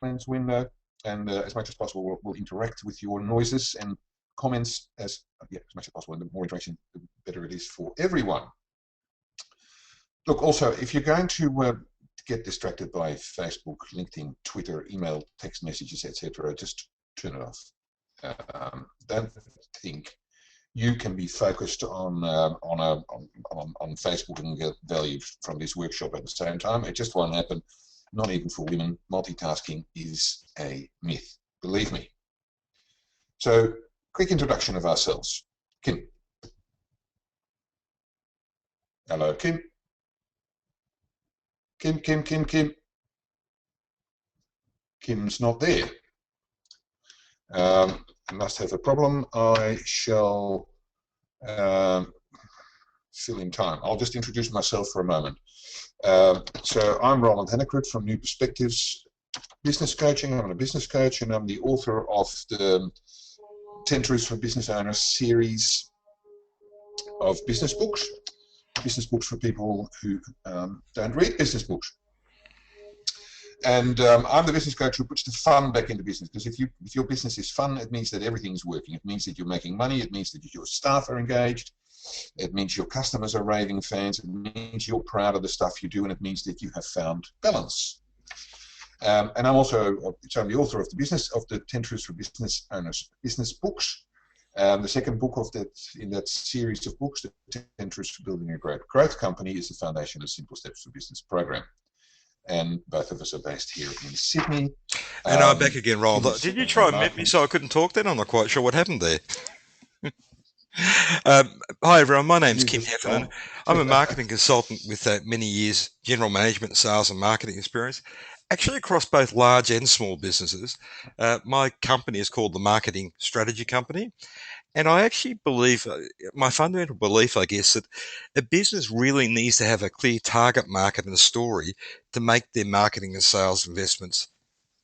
comments window, and as much as possible, we'll interact with your noises and comments as much as possible. And the more interaction, the better it is for everyone. Look, also, if you're going to get distracted by Facebook, LinkedIn, Twitter, email, text messages, etc., just turn it off. Don't think you can be focused on Facebook and get value from this workshop at the same time. It just won't happen. Not even for women. Multitasking is a myth. Believe me. So, quick introduction of ourselves. Kim. Hello, Kim. Kim. Kim's not there. I must have a problem. I shall fill in time. I'll just introduce myself for a moment. So I'm Roland Hennekroot from New Perspectives Business Coaching. I'm a business coach, and I'm the author of the 10 Truths for Business Owners series of business books for people who don't read business books. And I'm the business coach who puts the fun back into business, because if your business is fun, it means that everything's working. It means that you're making money. It means that your staff are engaged. It means your customers are raving fans. It means you're proud of the stuff you do, and it means that you have found balance. And I'm the author of the 10 Truths for Business Owners business books. The second book in that series of books, the 10 Truths for Building a Great Growth Company, is the foundation of Simple Steps for Business program. And both of us are based here in Sydney. And I'm back again, Roland. Did you try and mute me so I couldn't talk then? I'm not quite sure what happened there. Hi everyone, my name's Kim Heffernan. I'm a marketing consultant with many years general management, sales and marketing experience, actually across both large and small businesses. My company is called the Marketing Strategy Company, and I actually believe, my fundamental belief, I guess, that a business really needs to have a clear target market and a story to make their marketing and sales investments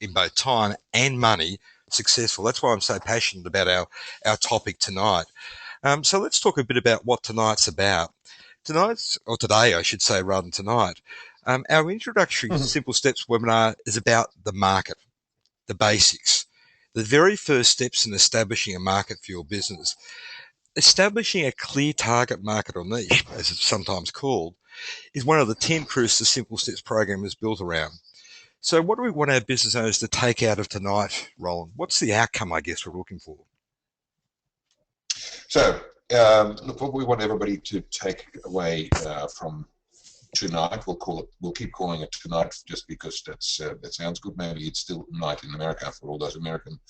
in both time and money successful. That's why I'm so passionate about our topic tonight. So let's talk a bit about what tonight's about. Today, I should say, rather than tonight. Our introductory Simple Steps webinar is about the market, the basics, the very first steps in establishing a market for your business. Establishing a clear target market or niche, as it's sometimes called, is one of the 10 truths the Simple Steps program is built around. So what do we want our business owners to take out of tonight, Roland? What's the outcome, I guess, we're looking for? So, look, what we want everybody to take away from tonight, we'll keep calling it tonight just because that sounds good. Maybe it's still night in America for all those American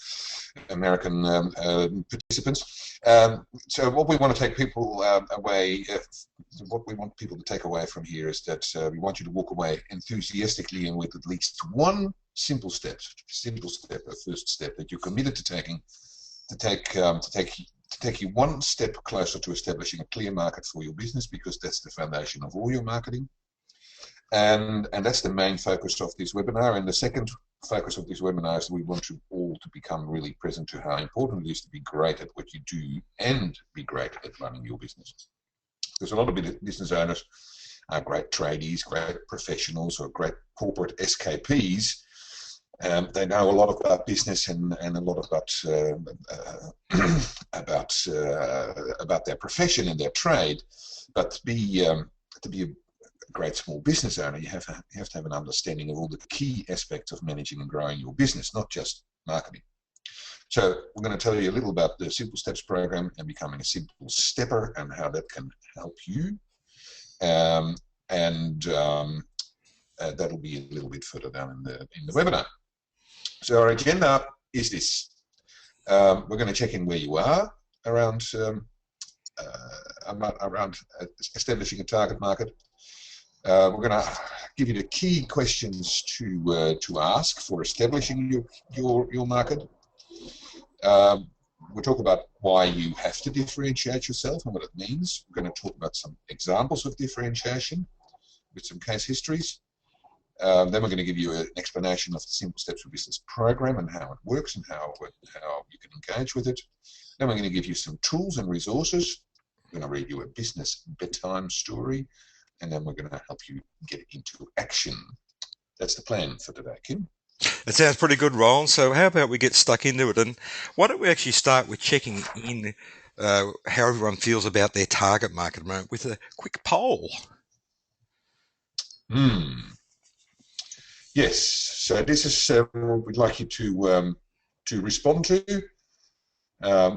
participants. So what we want to take people away, what we want people to take away from here is that we want you to walk away enthusiastically and with at least one simple step, a first step that you're committed to taking, to take you one step closer to establishing a clear market for your business, because that's the foundation of all your marketing. And that's the main focus of this webinar. And the second focus of this webinar is we want you all to become really present to how important it is to be great at what you do and be great at running your business. Because a lot of business owners are great tradies, great professionals, or great corporate SKPs. They know a lot about business and a lot about their profession and their trade, but to be a great small business owner, you have to have an understanding of all the key aspects of managing and growing your business, not just marketing. So we're going to tell you a little about the Simple Steps program and becoming a simple stepper and how that can help you, and that'll be a little bit further down in the webinar. So our agenda is this. We're going to check in where you are around establishing a target market. We're going to give you the key questions to ask for establishing your market. We'll talk about why you have to differentiate yourself and what it means. We're going to talk about some examples of differentiation with some case histories. Then we're going to give you an explanation of the Simple Steps for Business program and how it works and how you can engage with it. Then we're going to give you some tools and resources. We're going to read you a business bedtime story, and then we're going to help you get into action. That's the plan for today, Kim. It sounds pretty good, Roland. So how about we get stuck into it? And why don't we actually start with checking in how everyone feels about their target market at the moment with a quick poll? Hmm. Yes. So this is what we'd like you to respond to.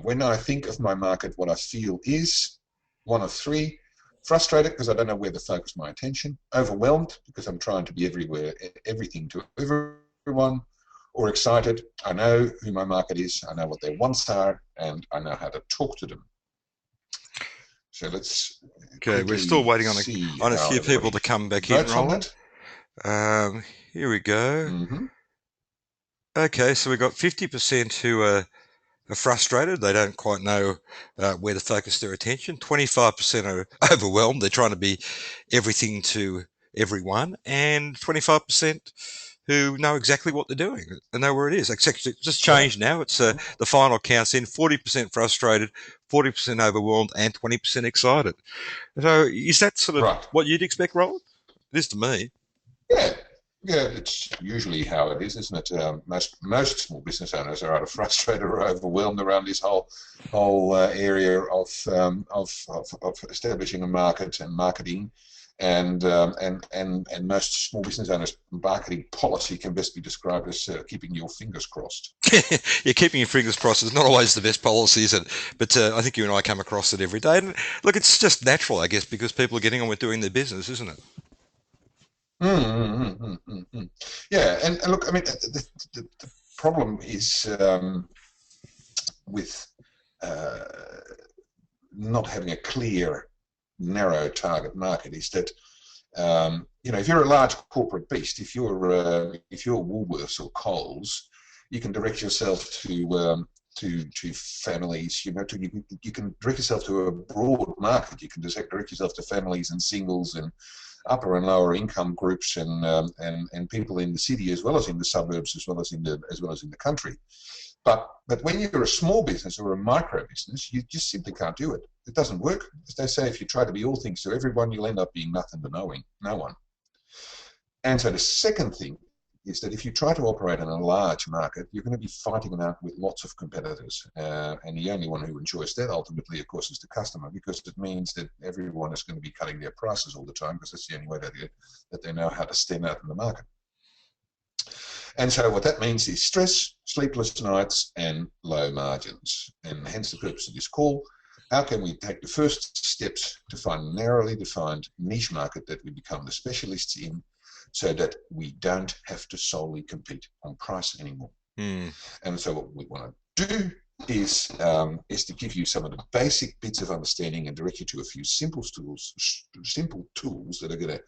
When I think of my market, what I feel is one of three: frustrated because I don't know where to focus my attention, overwhelmed because I'm trying to be everywhere, everything to everyone, or excited. I know who my market is, I know what their wants are, and I know how to talk to them. So let's Okay, we're still quickly waiting see on a how few people everybody to come back in, votes on Roland. that. Here we go. Mm-hmm. Okay, so we've got 50% who are frustrated. They don't quite know where to focus their attention. 25% are overwhelmed. They're trying to be everything to everyone. And 25% who know exactly what they're doing and know where it is. It's just Right. changed now. It's the final count's in 40% frustrated, 40% overwhelmed, and 20% excited. So is that sort of Right. what you'd expect, Roland? It is to me. Yeah, yeah, it's usually how it is, isn't it? Most small business owners are either frustrated or overwhelmed around this whole area of establishing a market and marketing, and most small business owners' marketing policy can best be described as keeping your fingers crossed. Yeah, keeping your fingers crossed is not always the best policy, is it? But I think you and I come across it every day. And look, it's just natural, I guess, because people are getting on with doing their business, isn't it? Mm. Yeah, and look, I mean, the problem is with uh, not having a clear, narrow target market is that if you're a large corporate beast, if you're Woolworths or Coles, you can direct yourself to families. You can direct yourself to a broad market. You can direct yourself to families and singles and upper and lower income groups and people in the city as well as in the suburbs as well as in the country. But when you're a small business or a micro business, you just simply can't do it. It doesn't work. As they say, if you try to be all things to everyone, you'll end up being nothing to no one. And so the second thing is that if you try to operate in a large market, you're going to be fighting it out with lots of competitors. And the only one who enjoys that ultimately, of course, is the customer, because it means that everyone is going to be cutting their prices all the time, because that's the only way that they know how to stand out in the market. And so what that means is stress, sleepless nights, and low margins. And hence the purpose of this call. How can we take the first steps to find a narrowly defined niche market that we become the specialists in, so that we don't have to solely compete on price anymore? And so what we want to do is to give you some of the basic bits of understanding and direct you to a few simple tools that are going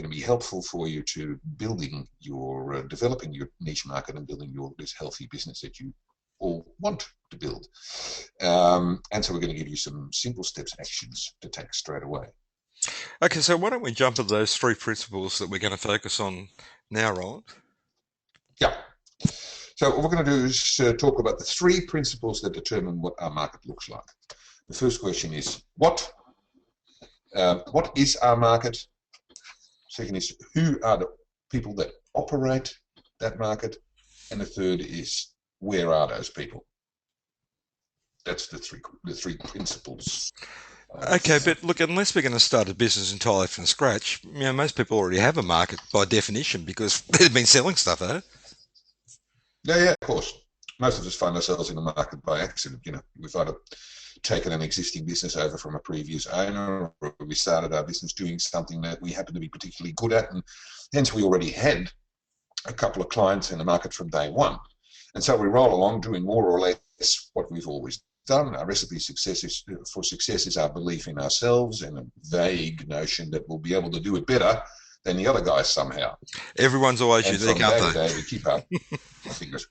to be helpful for you to developing your niche market and building this healthy business that you all want to build. And so we're going to give you some simple steps, actions to take straight away. Okay, so why don't we jump into those three principles that we're going to focus on now, Roland? Yeah. So what we're going to do is talk about the three principles that determine what our market looks like. The first question is what is our market? Second is, who are the people that operate that market? And the third is, where are those people? That's the three principles. Okay, but look, unless we're going to start a business entirely from scratch, most people already have a market by definition because they've been selling stuff, eh? Yeah, of course. Most of us find ourselves in the market by accident. We've either taken an existing business over from a previous owner, or we started our business doing something that we happen to be particularly good at, and hence we already had a couple of clients in the market from day one. And so we roll along doing more or less what we've always done. Our recipe for success is our belief in ourselves and a vague notion that we'll be able to do it better than the other guys somehow. Everyone's always And unique, from aren't day to they? day, we keep our fingers.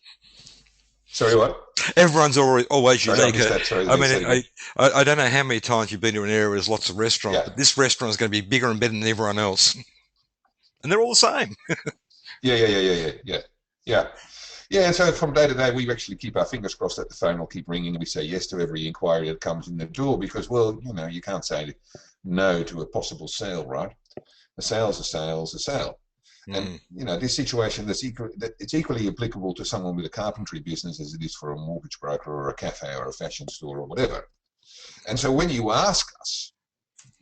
Sorry, what? Everyone's always Sorry, I unique. missed that. Sorry, I mean, say again. I don't know how many times you've been to an area where there's lots of restaurants, Yeah. but this restaurant is going to be bigger and better than everyone else. And they're all the same. Yeah. Yeah, and so from day to day, we actually keep our fingers crossed that the phone will keep ringing, and we say yes to every inquiry that comes in the door, because, well, you can't say no to a possible sale, right? A sale's a sale's a sale. And this situation it's equally applicable to someone with a carpentry business as it is for a mortgage broker or a cafe or a fashion store or whatever. And so when you ask us,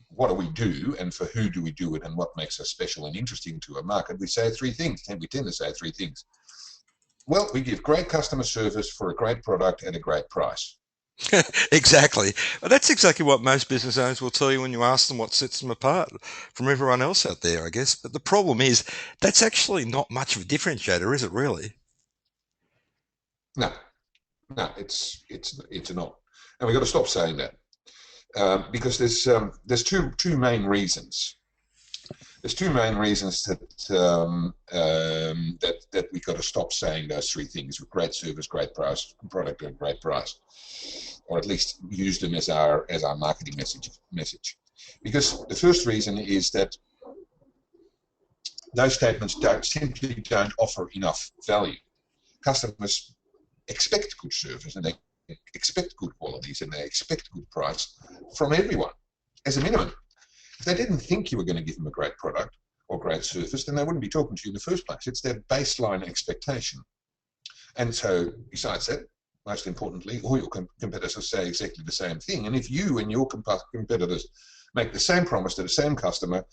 what do we do and for who do we do it and what makes us special and interesting to a market, we say three things. We tend to say three things. Well, we give great customer service for a great product at a great price. Exactly. Well, that's exactly what most business owners will tell you when you ask them what sets them apart from everyone else out there, I guess. But the problem is that's actually not much of a differentiator, is it really? No, it's not. And we've got to stop saying that. Because there's two main reasons. There's two main reasons that we've got to stop saying those three things: great service, great price, product at a great price, or at least use them as our marketing message. Because the first reason is that those statements simply don't offer enough value. Customers expect good service and they expect good qualities and they expect good price from everyone as a minimum. If they didn't think you were going to give them a great product or great service, then they wouldn't be talking to you in the first place. It's their baseline expectation. And so besides that, most importantly, all your competitors say exactly the same thing. And if you and your competitors make the same promise to the same customer,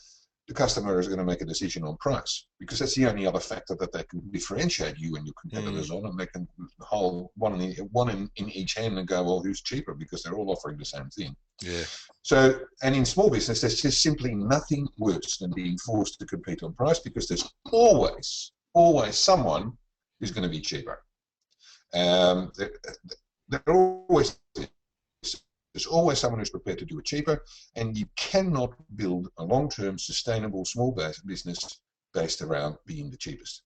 the customer is going to make a decision on price, because that's the only other factor that they can differentiate you and your competitors on, and they can hold one in each hand and go, well, who's cheaper, because they're all offering the same thing. Yeah. So, and in small business, there's just simply nothing worse than being forced to compete on price, because there's always someone who's going to be cheaper. There always is. There's always someone who's prepared to do it cheaper, and you cannot build a long-term, sustainable small business based around being the cheapest.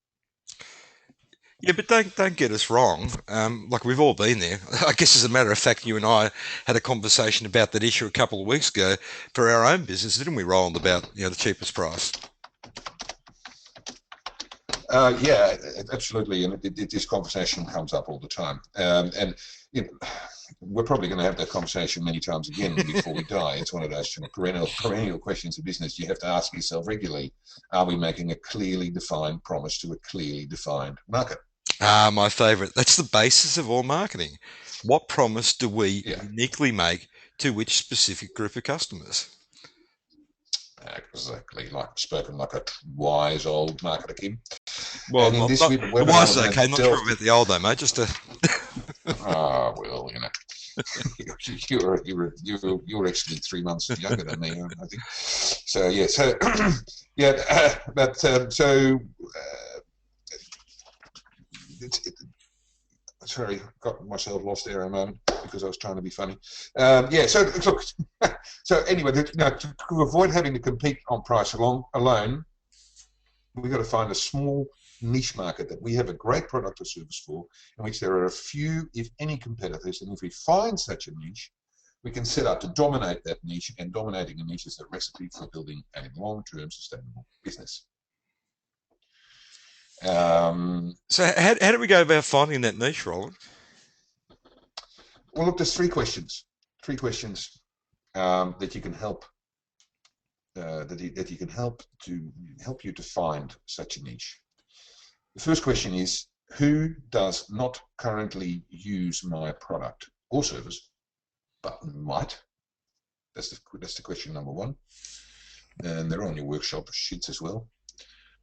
Yeah, but don't get us wrong. Like, we've all been there. I guess, as a matter of fact, you and I had a conversation about that issue a couple of weeks ago for our own business, didn't we, Roland, about the cheapest price? Yeah, absolutely, and this conversation comes up all the time, and we're probably going to have that conversation many times again before we die. It's one of those perennial questions of business you have to ask yourself regularly. Are we making a clearly defined promise to a clearly defined market? Ah, my favourite. That's the basis of all marketing. What promise do we uniquely make to which specific group of customers? Exactly, spoken like a wise old marketer, Kim. Well, and in this the webinar, wise is okay. Not sure about the old though, mate. Just to well, you're actually 3 months younger than me, I think. So yeah, sorry, got myself lost there a moment because I was trying to be funny. So look, so anyway, to avoid having to compete on price alone, we've got to find a small niche market that we have a great product or service for, in which there are a few, if any, competitors. And if we find such a niche, we can set out to dominate that niche, and dominating a niche is a recipe for building a long-term sustainable business. So how do we go about finding that niche, Roland? Well, look, there's three questions that you can help help you to find such a niche. The first question is, who does not currently use my product or service, but might? That's the question number one. And they're on your workshop sheets as well.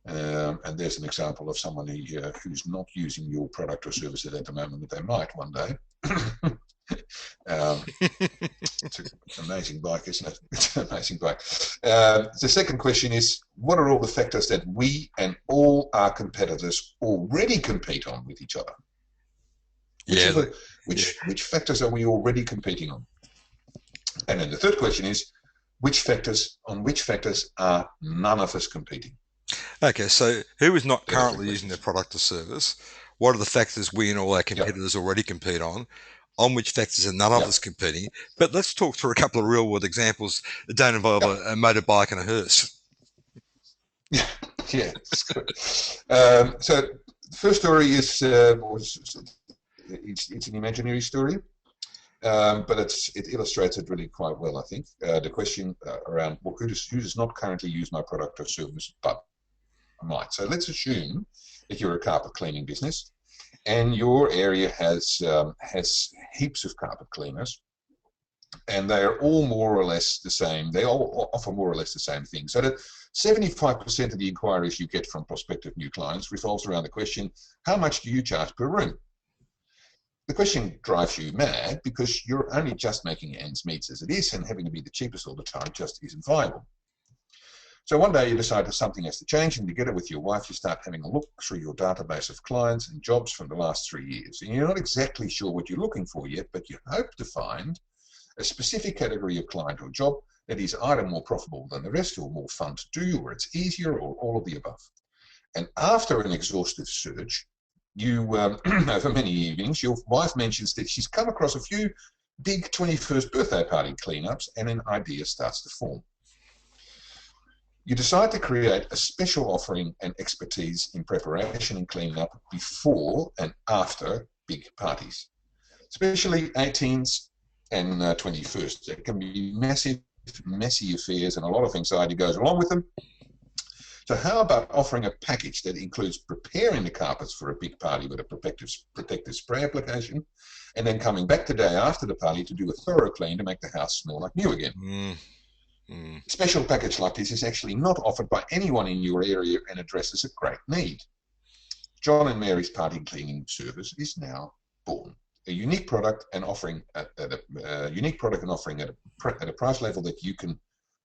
And there's an example of someone who's not using your product or service at the moment, but they might one day. It's an amazing bike, isn't it? It's an amazing bike. The second question is, what are all the factors that we and all our competitors already compete on with each other? Which factors are we already competing on? And then the third question is, which factors are none of us competing? Okay, so who is not currently using their product or service? What are the factors we and all our competitors already compete on? On which factors are none of us competing? But let's talk through a couple of real-world examples that don't involve a motorbike and a hearse. Yeah, that's good. So the first story is it's an imaginary story, but it illustrates it really quite well, I think. The question around who does not currently use my product or service, but might. So let's assume that you're a carpet cleaning business and your area has heaps of carpet cleaners, and they are all more or less the same. They all offer more or less the same thing. So that 75% of the inquiries you get from prospective new clients revolves around the question, how much do you charge per room? The question drives you mad because you're only just making ends meet as it is, and having to be the cheapest all the time just isn't viable. So one day you decide that something has to change, and together with your wife you start having a look through your database of clients and jobs from the last 3 years. And you're not exactly sure what you're looking for yet, but you hope to find a specific category of client or job that is either more profitable than the rest, or more fun to do, or it's easier, or all of the above. And after an exhaustive search, you, over many evenings, your wife mentions that she's come across a few big 21st birthday party cleanups, and an idea starts to form. You decide to create a special offering and expertise in preparation and cleanup before and after big parties, especially 18s and 21st. It can be massive, messy affairs, and a lot of anxiety goes along with them. So how about offering a package that includes preparing the carpets for a big party with a protective spray application, and then coming back the day after the party to do a thorough clean to make the house smell like new again? A special package like this is actually not offered by anyone in your area and addresses a great need. John and Mary's Party Cleaning Service is now born. A unique product and offering at a price level that you can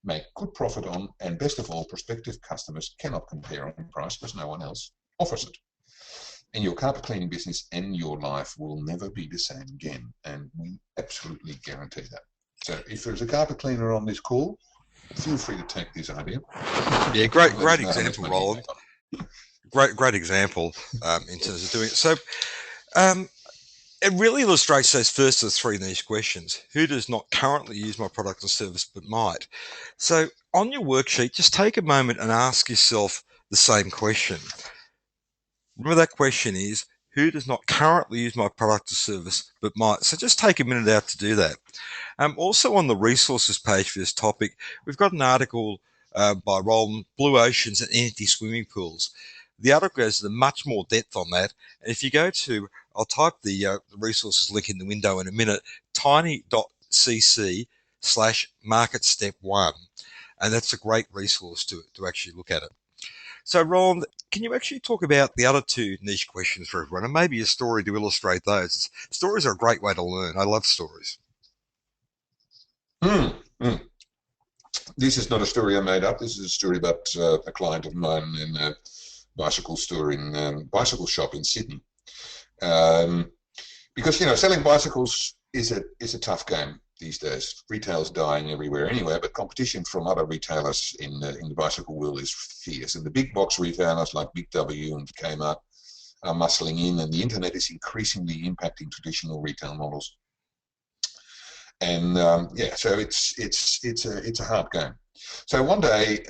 make good profit on, and best of all, prospective customers cannot compare on price because no one else offers it. And your carpet cleaning business and your life will never be the same again, and we absolutely guarantee that. So if there's a carpet cleaner on this call, feel free to take this idea. Yeah, great example, Roland. Great example in terms of doing it. So it really illustrates those first of the three niche questions. Who does not currently use my product or service but might? So on your worksheet, just take a moment and ask yourself the same question. Remember, that question is, who does not currently use my product or service but might? So just take a minute out to do that. Also on the resources page for this topic, we've got an article by Roland, Blue Oceans and Empty Swimming Pools. The article goes into much more depth on that. And if you go to, I'll type the resources link in the window in a minute, tiny.cc/market step 1. And that's a great resource to actually look at it. So, Roland, can you actually talk about the other two niche questions for everyone, and maybe a story to illustrate those? Stories are a great way to learn. I love stories. This is not a story I made up. This is a story about a client of mine in a bicycle store in bicycle shop in Sydney. Because selling bicycles is a tough game these days. Retail's dying everywhere anyway, but competition from other retailers in the bicycle world is fierce. And the big box retailers like Big W and Kmart are muscling in, and the internet is increasingly impacting traditional retail models. And so it's a hard game. So one day,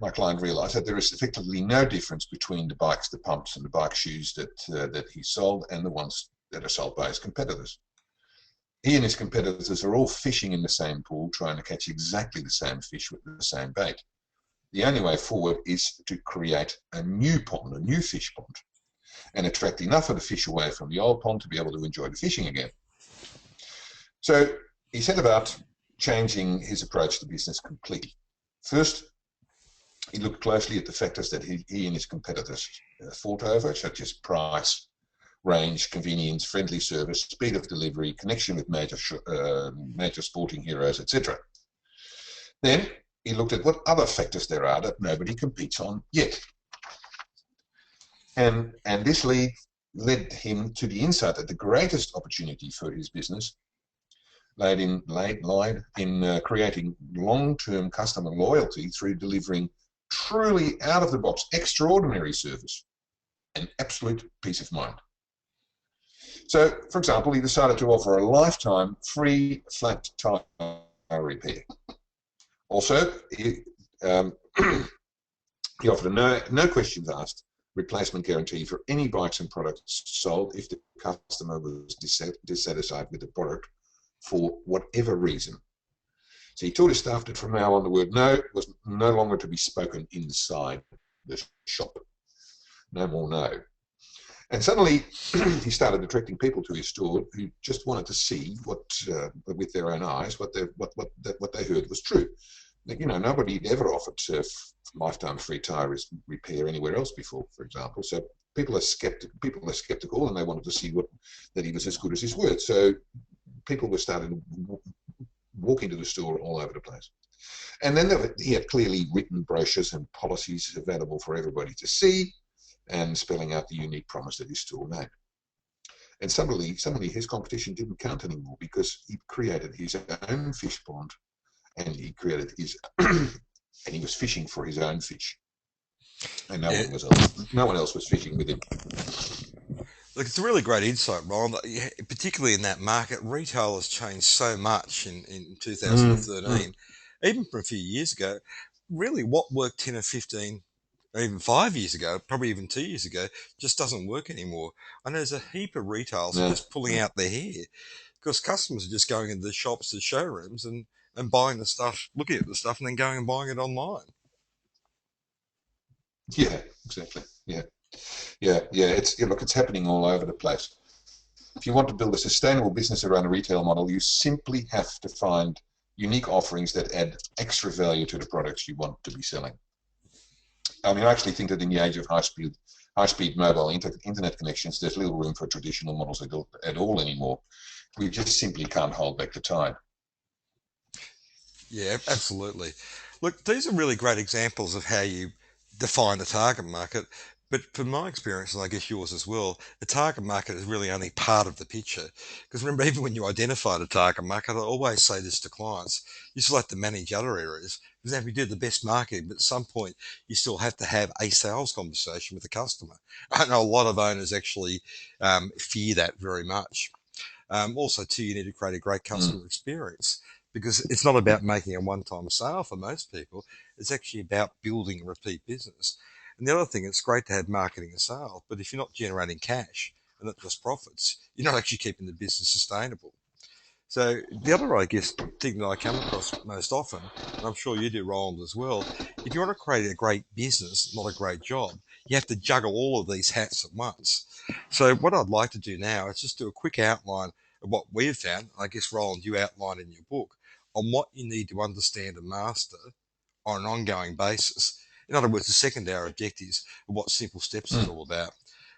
my client realized that there is effectively no difference between the bikes, the pumps, and the bike shoes that he sold and the ones that are sold by his competitors. He and his competitors are all fishing in the same pool, trying to catch exactly the same fish with the same bait. The only way forward is to create a new pond, a new fish pond, and attract enough of the fish away from the old pond to be able to enjoy the fishing again. So he set about changing his approach to business completely. First, he looked closely at the factors that he and his competitors fought over, such as price, range, convenience, friendly service, speed of delivery, connection with major sporting heroes, etc. Then he looked at what other factors there are that nobody competes on yet. And this led him to the insight that the greatest opportunity for his business lied in creating long-term customer loyalty through delivering truly out-of-the-box, extraordinary service and absolute peace of mind. So, for example, he decided to offer a lifetime free flat tire repair. Also, he offered a no questions asked replacement guarantee for any bikes and products sold if the customer was dissatisfied with the product for whatever reason. So he told his staff that from now on the word no was no longer to be spoken inside the shop. No more no. And suddenly he started attracting people to his store who just wanted to see what, with their own eyes, what they heard was true. You know, nobody had ever offered lifetime free tire repair anywhere else before, for example. So people are skeptical, and they wanted to see that he was as good as his word. So people were starting to walk into the store all over the place. And then he had clearly written brochures and policies available for everybody to see, and spelling out the unique promise that his store made. And suddenly his competition didn't count anymore, because he created his own fish pond, and he created his, and he was fishing for his own fish, and no one else was fishing with him. Look, it's a really great insight, Ron. Particularly in that market, retail has changed so much in 2013, even from a few years ago. Really, what worked 10 or 15 or even 5 years ago, probably even 2 years ago, just doesn't work anymore. I know there's a heap of retailers who are just pulling out their hair because customers are just going into the shops, the showrooms, and buying the stuff, looking at the stuff, and then going and buying it online. Yeah, exactly. Yeah. It's happening all over the place. If you want to build a sustainable business around a retail model, you simply have to find unique offerings that add extra value to the products you want to be selling. I mean, I actually think that in the age of high-speed mobile internet connections, there's little room for traditional models at all anymore. We just simply can't hold back the tide. Yeah, absolutely. Look, these are really great examples of how you define the target market. But from my experience, and I guess yours as well, the target market is really only part of the picture. Because remember, even when you identify the target market, I always say this to clients, you still have to manage other areas. Because if you do the best marketing, but at some point you still have to have a sales conversation with the customer. I know a lot of owners actually fear that very much. Also, too, you need to create a great customer experience, because it's not about making a one-time sale for most people. It's actually about building repeat business. And the other thing, it's great to have marketing and sales, but if you're not generating cash and not just profits, you're not actually keeping the business sustainable. So the other, I guess, thing that I come across most often, and I'm sure you do, Roland, as well, if you want to create a great business, not a great job, you have to juggle all of these hats at once. So what I'd like to do now is just do a quick outline of what we've found. I guess, Roland, you outlined in your book on what you need to understand and master on an ongoing basis. In other words, the secondary objectives of what Simple Steps is all about.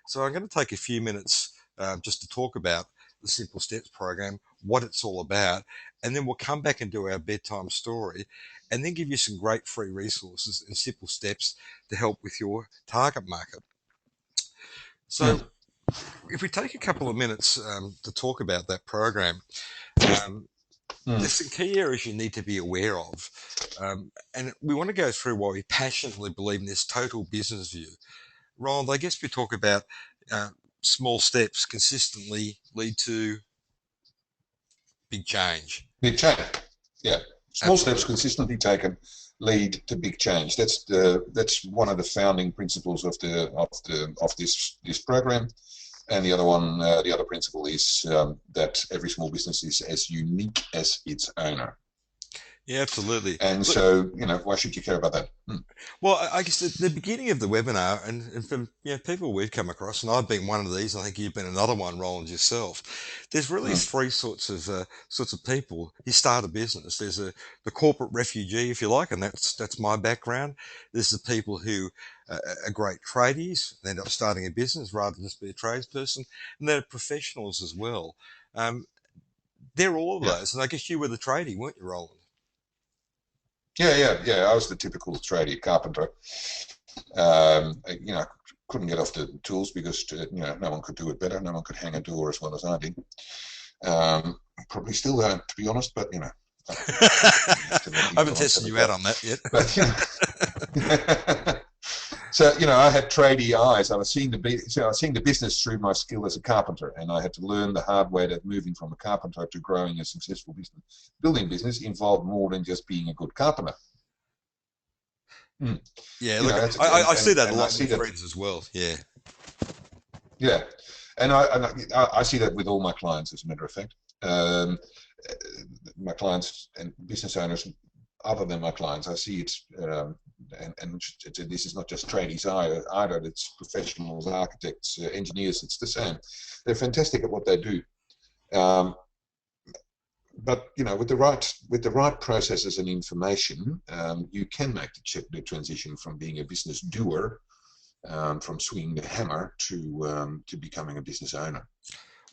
So I'm going to take a few minutes just to talk about the Simple Steps program, what it's all about, and then we'll come back and do our bedtime story, and then give you some great free resources and simple steps to help with your target market. So if we take a couple of minutes to talk about that program, there's some key areas you need to be aware of. And we want to go through why we passionately believe in this total business view. Roland, I guess we talk about small steps consistently lead to big change. Big change. Yeah. Small Absolutely. steps consistently taken lead to big change. That's one of the founding principles of this program. And the other principle is that every small business is as unique as its owner. Yeah, absolutely. And so, why should you care about that? Well, I guess the beginning of the webinar, and from people we've come across, and I've been one of these. I think you've been another one, Roland, yourself. There's really three sorts of people. You start a business. There's the corporate refugee, if you like, and that's my background. There's the people who are great tradies. They end up starting a business rather than just be a tradesperson, and they're professionals as well. They're all of those, and I guess you were the tradie, weren't you, Roland? Yeah. I was the typical tradie carpenter. Couldn't get off the tools because no one could do it better. No one could hang a door as well as I did. Probably still don't, to be honest. But I haven't tested you out on that yet. But, so I had tradie eyes. I was seeing the business through my skill as a carpenter, and I had to learn the hard way that moving from a carpenter to growing a successful building business involved more than just being a good carpenter. Yeah, look, I see that a lot with friends as well. Yeah, and I see that with all my clients, as a matter of fact. My clients and business owners other than my clients. I see it, and this is not just trainees either. It's professionals, architects, engineers. It's the same. They're fantastic at what they do. But with the right processes and information, you can make the transition from being a business doer, from swinging the hammer to becoming a business owner.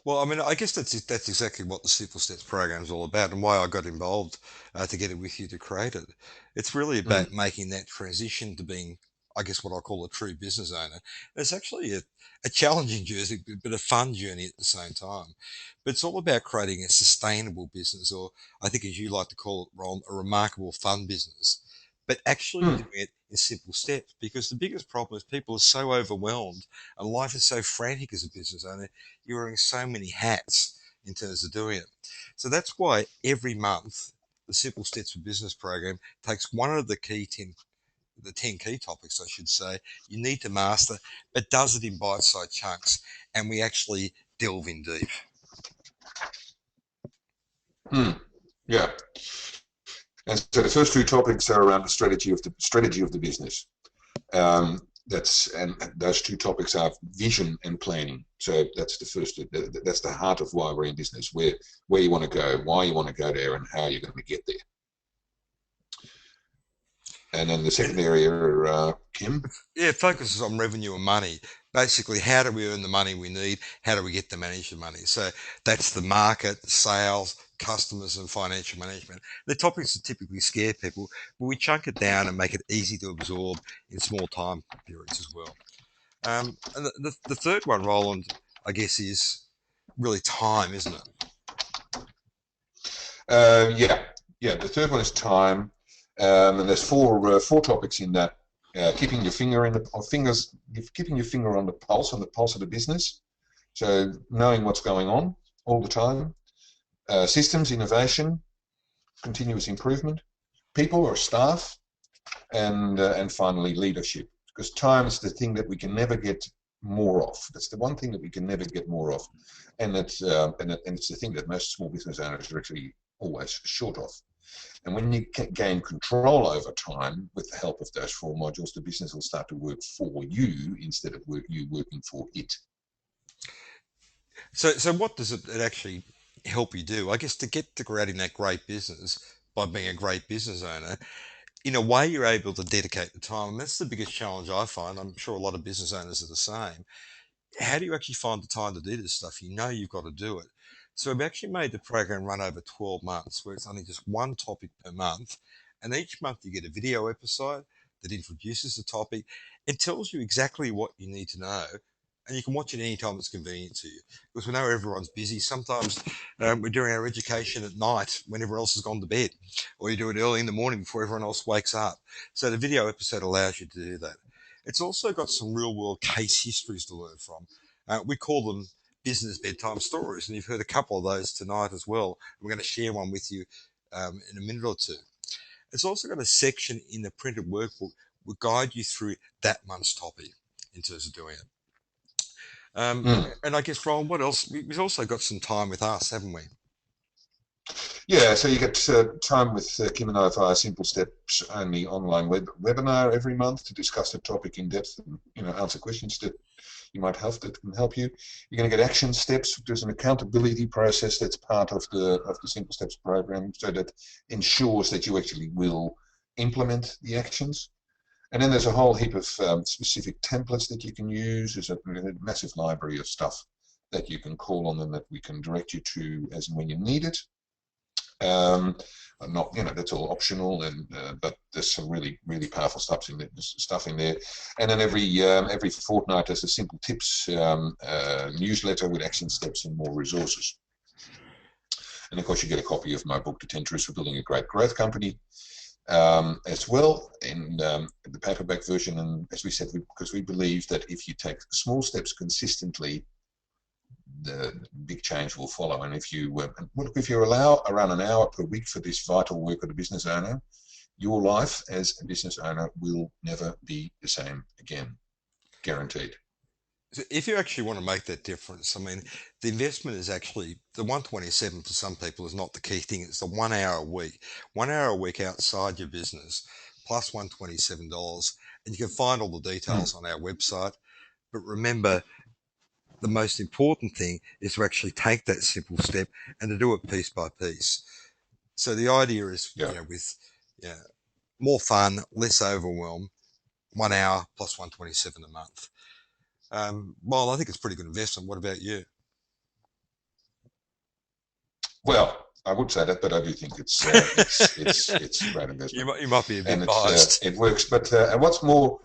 Well, I mean, I guess that's exactly what the Simple Steps program is all about, and why I got involved to get it with you to create it. It's really Mm. about making that transition to being, I guess, what I call a true business owner. It's actually a challenging journey, but a fun journey at the same time. But it's all about creating a sustainable business, or I think, as you like to call it, Ron, a remarkable fun business. But actually Mm. doing it in simple steps, because the biggest problem is people are so overwhelmed and life is so frantic as a business owner. You're wearing so many hats in terms of doing it. So that's why every month the Simple Steps for Business program takes one of the 10 key topics, I should say, you need to master, but does it in bite-sized chunks, and we actually delve in deep. Mm. Yeah. And so the first two topics are around the strategy of the business. And those two topics are vision and planning. So that's the first. That's the heart of why we're in business. Where you want to go, why you want to go there, and how you're going to get there. And then the second area, Kim. Yeah, it focuses on revenue and money. Basically, how do we earn the money we need? How do we get to manage the money? So that's the market, sales, customers, and financial management. The topics that typically scare people, but we chunk it down and make it easy to absorb in small time periods as well. And the third one, Roland, I guess, is really time, isn't it? Yeah, yeah. The third one is time, and there's four topics in that. Keeping your finger in the fingers, keeping your finger on the pulse of the business. So knowing what's going on all the time. Systems, innovation, continuous improvement, people or staff, and finally leadership. Because time is the thing that we can never get more of. That's the one thing that we can never get more of, and it's the thing that most small business owners are actually always short of. And when you gain control over time with the help of those four modules, the business will start to work for you instead of you working for it. So what does it actually help you do? I guess to get to creating that great business by being a great business owner, in a way you're able to dedicate the time. And that's the biggest challenge I find. I'm sure a lot of business owners are the same. How do you actually find the time to do this stuff? You know you've got to do it. So we've actually made the program run over 12 months, where it's only just one topic per month. And each month you get a video episode that introduces the topic and tells you exactly what you need to know. And you can watch it anytime it's convenient to you. Because we know everyone's busy. Sometimes we're doing our education at night when everyone else has gone to bed, or you do it early in the morning before everyone else wakes up. So the video episode allows you to do that. It's also got some real world case histories to learn from. We call them business bedtime stories, and you've heard a couple of those tonight as well. We're going to share one with you in a minute or two. It's also got a section in the printed workbook will guide you through that month's topic in terms of doing it. Mm. And I guess, Ron, what else? We've also got some time with us, haven't we? Yeah, so you get time with Kim and I via Simple Steps only online webinar every month to discuss the topic in depth and answer questions that you might have that can help you. You're going to get action steps. There's an accountability process that's part of the Simple Steps program, so that ensures that you actually will implement the actions. And then there's a whole heap of specific templates that you can use. There's a massive library of stuff that you can call on and that we can direct you to as and when you need it. Not, that's all optional, but there's some really, really powerful stuff in there. And then every fortnight there's a simple tips newsletter with action steps and more resources. And of course, you get a copy of my book, The 10 Truths for Building a Great Growth Company, as well in the paperback version. And as we said, because we believe that if you take small steps consistently, the big change will follow. And if you allow around an hour per week for this vital work of the business owner, your life as a business owner will never be the same again, guaranteed. So if you actually want to make that difference, I mean, the investment is actually the 127 for some people is not the key thing. It's the 1 hour a week, 1 hour a week outside your business, plus $127, and you can find all the Mm. details on our website. But remember, the most important thing is to actually take that simple step and to do it piece by piece. So the idea is, Yeah. with you know, more fun, less overwhelm, 1 hour plus 127 a month. Well, I think it's a pretty good investment. What about you? Well, I would say that, but I do think it's a great investment, You might be a and bit biased. it works. But and what's more,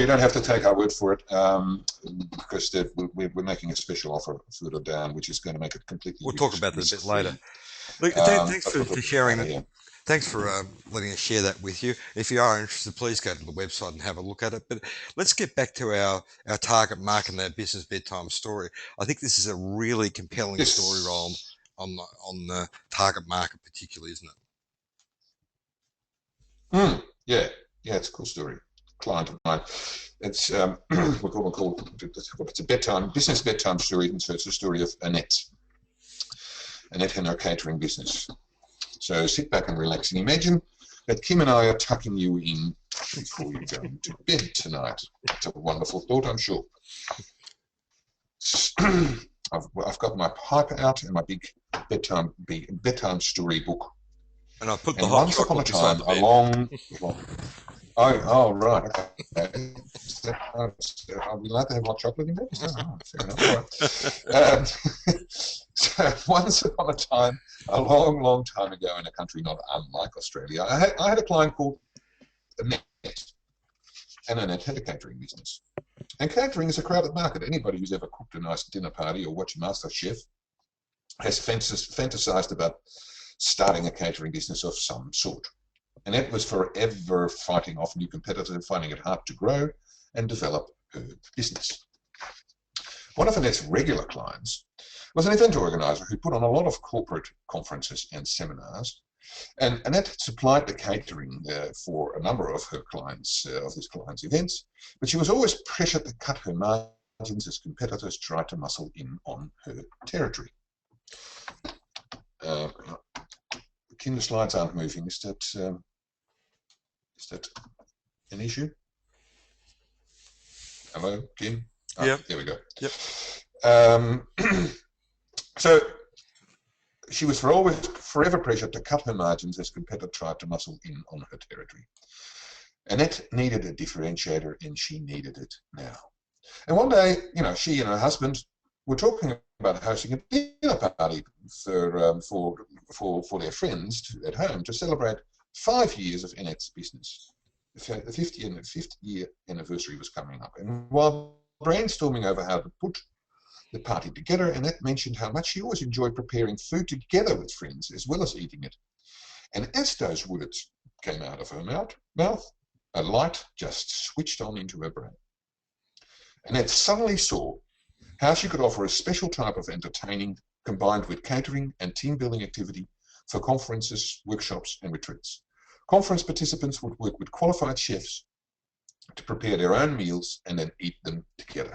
you don't have to take our word for it, because we're making a special offer further down, which is going to make it completely We'll talk about that a bit risk later. free. Look, thanks But we'll for talk sharing about it. it here. Thanks for letting us share that with you. If you are interested, please go to the website and have a look at it. But let's get back to our target market and our business bedtime story. I think this is a really compelling story, Roland, Yes. on the target market particularly, isn't it? Mm, yeah, yeah, it's a cool story. Client of mine. It's it's a bedtime business bedtime story, and so it's a story of Annette and her catering business. So sit back and relax and imagine that Kim and I are tucking you in before you go to bed tonight. It's a wonderful thought, I'm sure. I've got my pipe out and my big bedtime story book. And I put the And hot once upon a chocolate beside time, the a bed. oh, right, okay. Are we allowed to have hot chocolate in bed? Oh, fair enough. All right. So once upon a time, a long, long time ago in a country not unlike Australia, I had a client called Annette, and Annette had a catering business. And catering is a crowded market. Anybody who's ever cooked a nice dinner party or watched MasterChef has fantasized about starting a catering business of some sort. Annette was forever fighting off new competitors, finding it hard to grow and develop her business. One of Annette's regular clients was an event organizer who put on a lot of corporate conferences and seminars. And Annette supplied the catering for a number of her clients, of his clients' events, but she was always pressured to cut her margins as competitors tried to muscle in on her territory. Uh, Kim, the slides aren't moving. Is that an issue? Hello, Kim? Ah, Yep. there we go. Yep. Um, so she was forever pressured to cut her margins as competitors tried to muscle in on her territory. Annette needed a differentiator, and she needed it now. And one day, she and her husband were talking about hosting a dinner party for their friends at home to celebrate 5 years of Annette's business. The 50th year anniversary was coming up, and while brainstorming over how to put the party together, Annette mentioned how much she always enjoyed preparing food together with friends as well as eating it. And as those words came out of her mouth, a light just switched on into her brain. Annette suddenly saw how she could offer a special type of entertaining combined with catering and team building activity for conferences, workshops, and retreats. Conference participants would work with qualified chefs to prepare their own meals and then eat them together.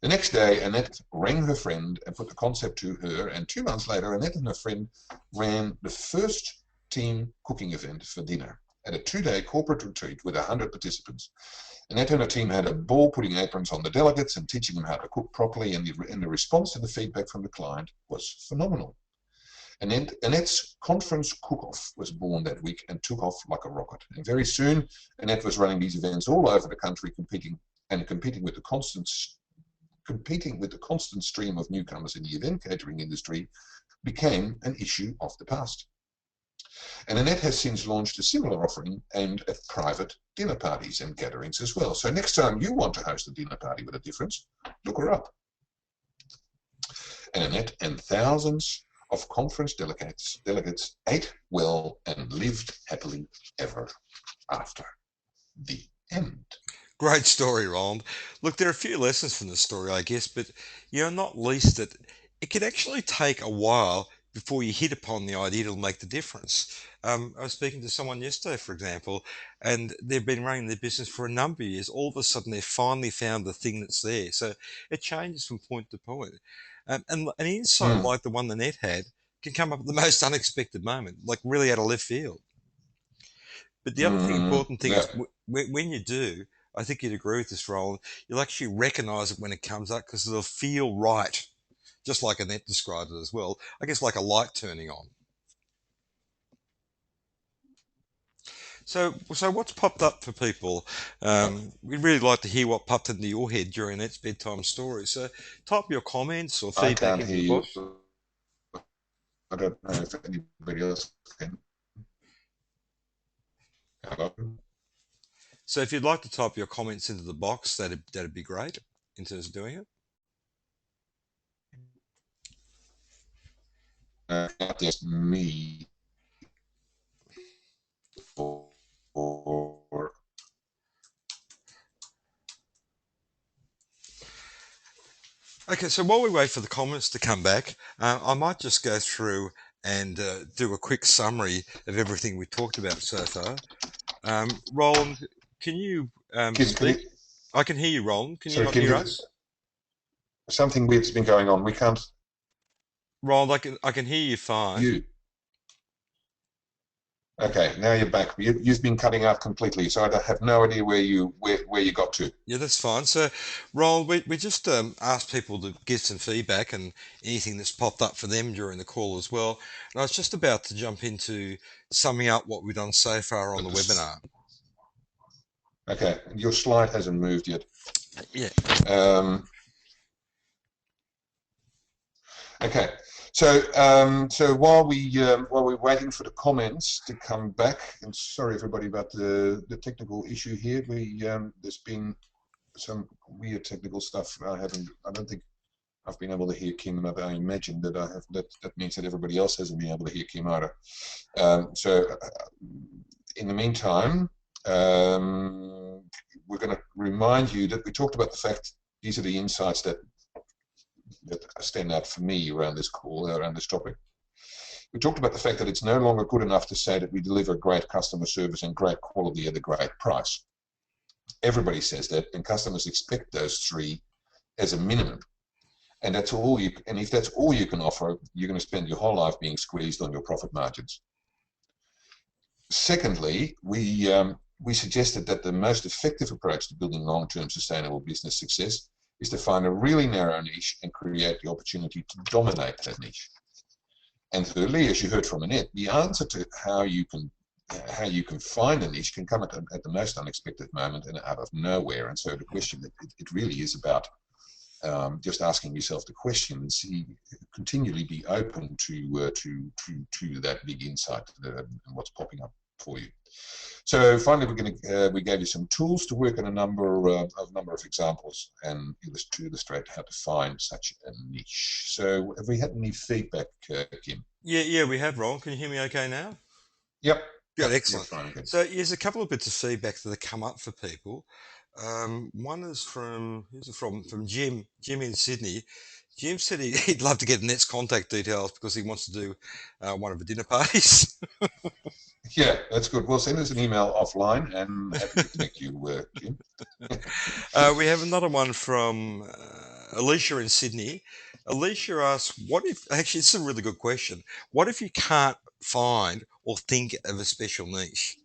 The next day, Annette rang her friend and put the concept to her, and 2 months later, Annette and her friend ran the first team cooking event for dinner at a 2-day corporate retreat with 100 participants. Annette and her team had a ball putting aprons on the delegates and teaching them how to cook properly, and the response to the feedback from the client was phenomenal. Annette's conference cook-off was born that week and took off like a rocket. And very soon, Annette was running these events all over the country, competing with the constant stream of newcomers in the event catering industry became an issue of the past. And Annette has since launched a similar offering aimed at private dinner parties and gatherings as well. So next time you want to host a dinner party with a difference, look her up. And Annette and thousands of conference delegates ate well and lived happily ever after. The end. Great story, Roland. Look, there are a few lessons from the story, I guess, but not least that it can actually take a while before you hit upon the idea that'll make the difference. I was speaking to someone yesterday, for example, and they've been running their business for a number of years. All of a sudden, they've finally found the thing that's there. So it changes from point to point. And an insight Mm, like the one the net had can come up at the most unexpected moment, like really out of left field. But the other thing, important thing yeah. is when you do, I think you'd agree with this, Roland, you'll actually recognize it when it comes up because it'll feel right, just like Annette described it as well. I guess like a light turning on. So what's popped up for people? We'd really like to hear what popped into your head during Annette's bedtime story. So type your comments or I feedback can't into hear the you. box. I don't know if anybody else can. Hello? So if you'd like to type your comments into the box, that'd be great in terms of doing it. Just me for Okay, so while we wait for the comments to come back, I might just go through and do a quick summary of everything we talked about so far. Roland, can you kids. Can speak? you, I can hear you, Roland. Can you sorry, not can hear you? us? Something weird's been going on. We can't. Roland, I can hear you fine. You. Okay, now you're back. You've been cutting out completely, so I have no idea where you got to. Yeah, that's fine. So, Roland, we just asked people to give some feedback and anything that's popped up for them during the call as well. And I was just about to jump into summing up what we've done so far on But the this, webinar. okay, your slide hasn't moved yet. Yeah. Um, okay, so while we're waiting for the comments to come back, and sorry everybody about the technical issue here. There's been some weird technical stuff. I don't think I've been able to hear Kim, and I imagine that I have. That means that everybody else hasn't been able to hear Kim either. In the meantime, we're going to remind you that we talked about the fact these are the insights that stand out for me around this call, around this topic. We talked about the fact that it's no longer good enough to say that we deliver great customer service and great quality at a great price. Everybody says that, and customers expect those three as a minimum. And that's all you. And if that's all you can offer, you're going to spend your whole life being squeezed on your profit margins. Secondly, we suggested that the most effective approach to building long-term sustainable business success is to find a really narrow niche and create the opportunity to dominate that niche. And thirdly, as you heard from Annette, the answer to how you can find a niche can come at the most unexpected moment and out of nowhere. And so the question, it really is about just asking yourself the question and continually be open to that big insight and what's popping up for you. So finally, we gave you some tools to work on a number of examples and to illustrate how to find such a niche. So have we had any feedback, Kim? Yeah, we have, Roland. Can you hear me okay now? Yep. Good, Yep. You're excellent. fine. Good. So here's a couple of bits of feedback that have come up for people. One is from Jim. Jim in Sydney. Jim said he'd love to get Annette's contact details because he wants to do one of the dinner parties. Yeah, that's good. Well, send us an email offline and happy to connect you, Jim. We have another one from Alicia in Sydney. Alicia asks, what if, actually, it's a really good question. What if you can't find or think of a special niche?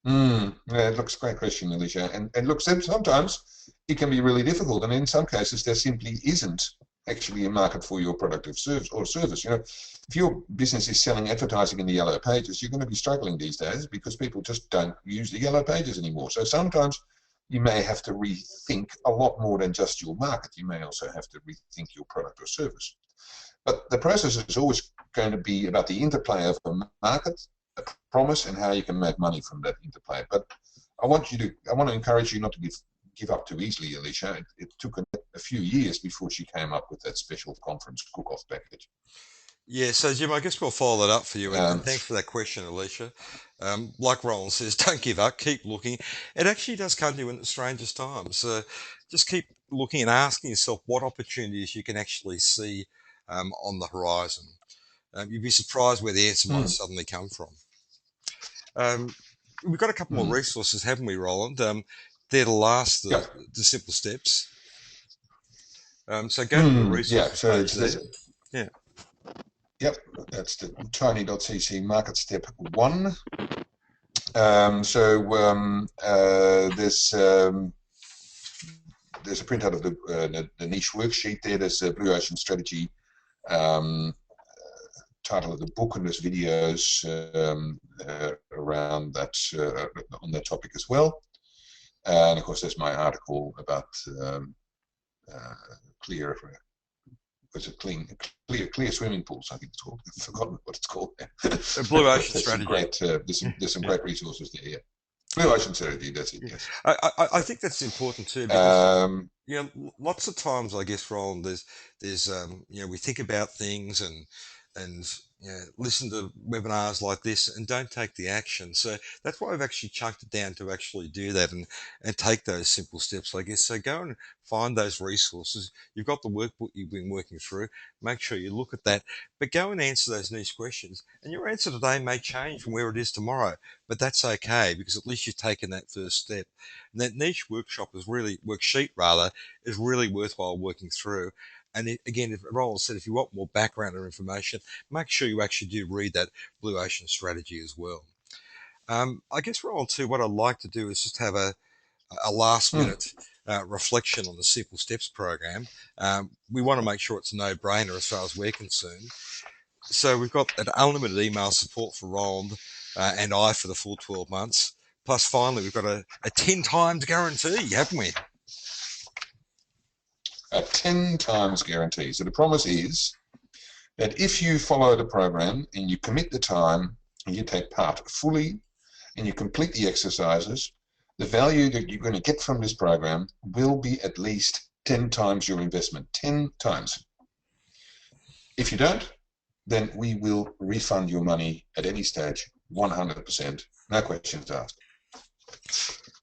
Yeah, it looks a great question, Alicia. And look, sometimes it can be really difficult, and in some cases there simply isn't actually a market for your product or service. You know, if your business is selling advertising in the yellow pages, you're going to be struggling these days because people just don't use the yellow pages anymore. So sometimes you may have to rethink a lot more than just your market. You may also have to rethink your product or service. But the process is always going to be about the interplay of a market, a promise, and how you can make money from that interplay. But I want to encourage you not to give up too easily, Alicia. It took a few years before she came up with that special conference cook-off package. Yeah, so Jim, I guess we'll follow that up for you, and Um, thanks for that question, Alicia. Like Roland says, don't give up, keep looking. It actually does come to you in the strangest times. Just keep looking and asking yourself what opportunities you can actually see on the horizon. You'd be surprised where the answer might suddenly come from. We've got a couple more resources, haven't we, Roland? They're the last, the simple steps. So go to the resources page there. Yeah. Yep, that's the trainee.cc market step 1. There's a printout of the niche worksheet there. There's a Blue Ocean strategy, title of the book, and there's videos around that on that topic as well. And of course, there's my article about clear swimming pools. I think it's called. I've forgotten what it's called. The Blue Ocean strategy. There's some great resources there. Yeah. Blue Ocean strategy. That's it. Yes. I think that's important too. Because, lots of times, I guess, Roland, there's we think about things and listen to webinars like this and don't take the action. So that's why I've actually chunked it down to actually do that and take those simple steps, I guess. So go and find those resources. You've got the workbook you've been working through. Make sure you look at that, but go and answer those niche questions. And your answer today may change from where it is tomorrow, but that's okay, because at least you've taken that first step. And that niche worksheet is really worthwhile working through. And again, if Roland said, if you want more background or information, make sure you actually do read that Blue Ocean strategy as well. I guess, Roland, too, what I'd like to do is just have a last minute reflection on the Simple Steps program. We want to make sure it's a no-brainer as far as we're concerned. So we've got an unlimited email support for Roland and I for the full 12 months. Plus, finally, we've got a 10 times guarantee, haven't we? A 10 times guarantee. So the promise is that if you follow the program and you commit the time and you take part fully and you complete the exercises, the value that you're going to get from this program will be at least 10 times your investment. 10 times. If you don't, then we will refund your money at any stage, 100%, no questions asked.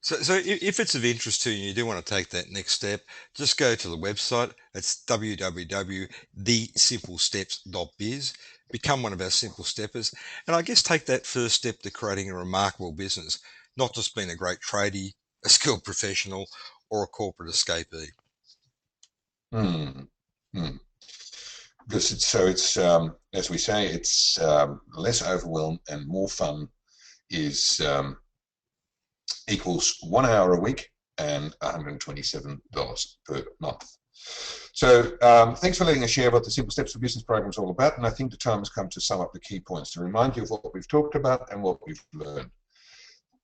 So if it's of interest to you, you do want to take that next step, just go to the website. It's www.thesimplesteps.biz. Become one of our Simple Steppers. And I guess take that first step to creating a remarkable business, not just being a great tradie, a skilled professional, or a corporate escapee. Because it's as we say, it's less overwhelm and more fun is equals 1 hour a week and $127 per month. So thanks for letting us share what the Simple Steps for Business program is all about. And I think the time has come to sum up the key points, to remind you of what we've talked about and what we've learned.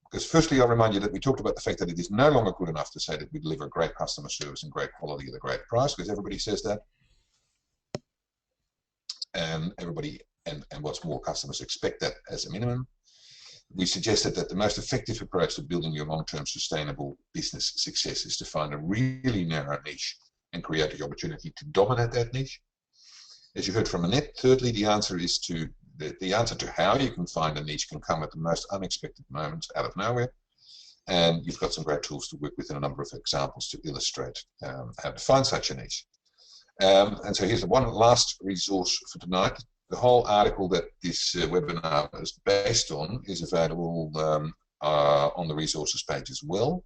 Because firstly, I'll remind you that we talked about the fact that it is no longer good enough to say that we deliver great customer service and great quality at a great price, because everybody says that. And what's more, customers expect that as a minimum. We suggested that the most effective approach to building your long-term sustainable business success is to find a really narrow niche and create the opportunity to dominate that niche. As you heard from Annette, thirdly, the answer to how you can find a niche can come at the most unexpected moments out of nowhere. And you've got some great tools to work with and a number of examples to illustrate how to find such a niche. And so here's the one last resource for tonight. The whole article that this webinar is based on is available on the resources page as well.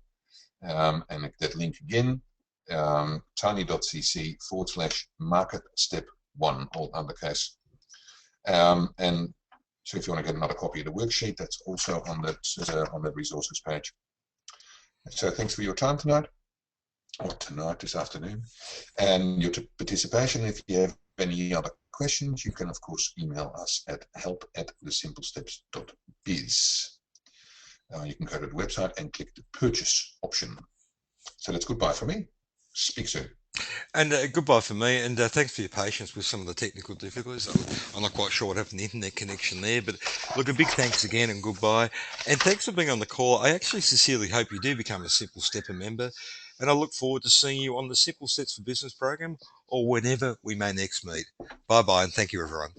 And that link again, tiny.cc/market step 1, all undercase. And so if you want to get another copy of the worksheet, that's also on that resources page. So thanks for your time tonight, or this afternoon, and your participation. If you have any other questions, you can of course email us at help@thesimplesteps.biz. You can go to the website and click the purchase option. So that's goodbye for me. Speak soon. And goodbye for me, and thanks for your patience with some of the technical difficulties. I'm not quite sure what happened to the internet connection there, but look, a big thanks again and goodbye. And thanks for being on the call. I actually sincerely hope you do become a Simple Stepper member, and I look forward to seeing you on the Simple Steps for Business program or whenever we may next meet. Bye-bye, and thank you, everyone.